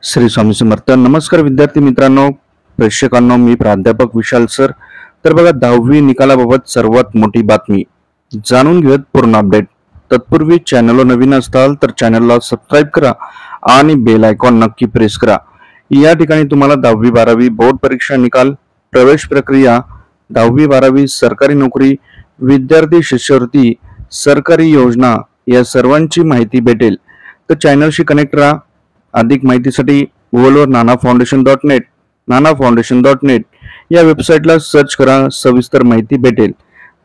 श्री स्वामी समर्थ. नमस्कार विद्यार्थी मित्रांनो, प्रेक्षकांनो, मी प्राध्यापक विशाल सर. तर बघा, 10वी निकालाबाबत सर्वात मोठी बातमी जाणून घेऊयात पूर्ण अपडेट. तत्पूर्वी चॅनलवर नवीन असाल तर चॅनलला सबस्क्राईब करा आणि बेल आयकॉन नक्की प्रेस करा. या ठिकाणी तुम्हाला 10वी 12वी बोर्ड परीक्षा निकाल, प्रवेश प्रक्रिया, 10वी 12वी सरकारी नोकरी, विद्यार्थी शिष्यवृत्ती, सरकारी योजना या सर्वांची माहिती भेटेल. तर चॅनलशी कनेक्ट राहा. अधिक माहितीसाठी गुगलवर nanafoundation.net nanafoundation.net या वेबसाईटला सर्च करा, सविस्तर माहिती भेटेल.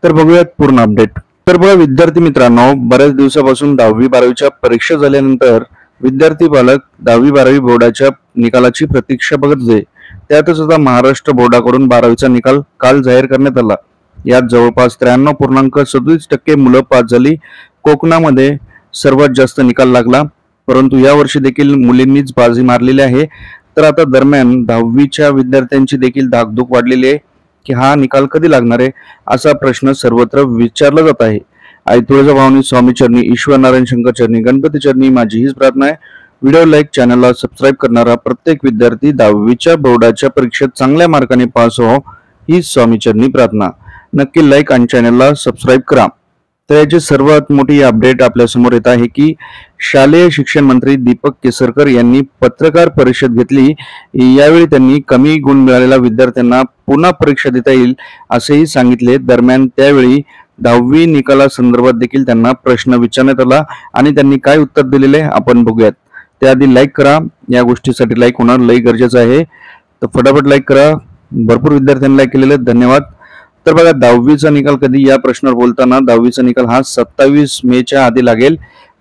तर बघूयात पूर्ण अपडेट. तर बघा विद्यार्थी मित्रांनो, बऱ्याच दिवसापासून 10वी 12वीच्या परीक्षा झाल्यानंतर विद्यार्थी पालक 10वी 12वी बोर्डाच्या निकालाची प्रतीक्षा बघत होते. त्यातच आता महाराष्ट्र बोर्डाकडून 12वीचा निकाल काल जाहीर करण्यात आला. यात जवळपास 93.37% मुलं पास झाली. कोकणामध्ये सर्वात जास्त निकाल लागला, परंतु या वर्षी देखील मुलींनीच बाजी मारलेली आहे. तर आता दरम्यान 10वीच्या विद्यार्थ्यांची देखील धाकधूक वाढलेली आहे की हा निकाल कधी लागणार आहे, असा प्रश्न सर्वत्र विचारला जात आहे. आई तुळजाभवानी, स्वामी चरणी, ईश्वर नारायण शंकर चरणी, गणपती चरणी माझी हीच प्रार्थना आहे. व्हिडिओ लाईक, चॅनलला सबस्क्राईब करणारा प्रत्येक विद्यार्थी 10वीच्या बोर्डाच्या परीक्षेत चांगल्या मार्काने पास हो, ही स्वामी चरणी प्रार्थना. नक्की लाईक आणि चॅनलला सबस्क्राईब करा. तर याची सर्वात मोठी अपडेट आपल्या समोर येत आहे की शालेय शिक्षण मंत्री दीपक केसरकर यांनी पत्रकार परिषद घेतली. यावेळी त्यांनी कमी गुण मिळालेल्या विद्यार्थ्यांना पुन्हा परीक्षा देता येईल असेही सांगितले. दरम्यान त्यावेळी 10वी निकालासंदर्भात देखील त्यांना प्रश्न विचारण्यात आला आणि त्यांनी काय उत्तर दिलेले आपण बघूयात. त्याआधी लाईक करा. या गोष्टीसाठी लाईक होणं लई गरजेचं आहे, तर फटाफट लाईक करा. भरपूर विद्यार्थ्यांनी लाईक केलेले, धन्यवाद. तर बघा, 10वीचा निकाल कधी या प्रश्नावर बोलताना 10वीचा निकाल हा 27 मेच्या आधी लागेल.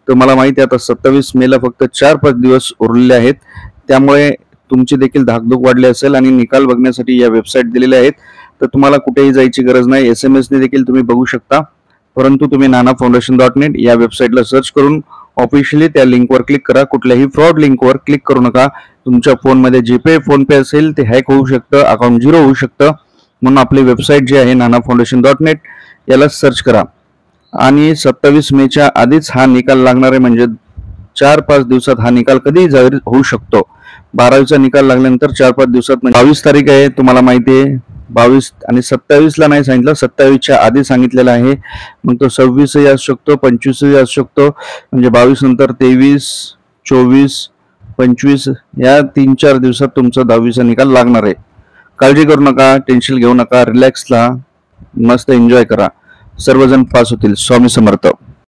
तुम्हाला माहिती आहे आता 27 मेला फक्त 4-5 दिवस उरलेले आहेत. त्यामुळे तुमची देखील धाकधूक वाढली असेल आणि निकाल बघण्यासाठी या वेबसाईट दिलेल्या आहेत. तर तुम्हाला कुठेही जायची गरज नाही, SMS ने देखील तुम्ही बघू शकता. परंतु तुम्ही nanafoundation.net या वेबसाईटला सर्च करून ऑफिशियली त्या लिंकवर क्लिक करा. कुठल्याही फ्रॉड लिंकवर क्लिक करू नका. तुमच्या फोनमध्ये जीपे, फोनपे असेल ते हॅक होऊ शकतं, अकाउंट झिरो होऊ शकतं. म्हणून आपली वेबसाईट जी आहे nanafoundation.net याला सर्च करा. आणि 27 मेच्या आधीच हा निकाल लागणार आहे, म्हणजे 4-5 दिवसात हा निकाल कधी जाहीर होऊ शकतो. 12वीचा निकाल लागल्यानंतर 4-5 दिवसात, म्हणजे 22 तारीख आहे, तुम्हाला माहिती आहे. 22 आणि 27ला नाही सांगितलं, 27च्या आधी सांगितलेला आहे. मग तो 26ही असू शकतो, 25ही असू शकतो. म्हणजे 22 नंतर 23, 24, 25 या 3-4 दिवसात तुमचा 10वीचा निकाल लागणार आहे. काळजी करू नका, टेन्शन घेऊ नका, रिलॅक्सला मस्त एन्जॉय करा. सर्वजण पास होतील. स्वामी समर्थ.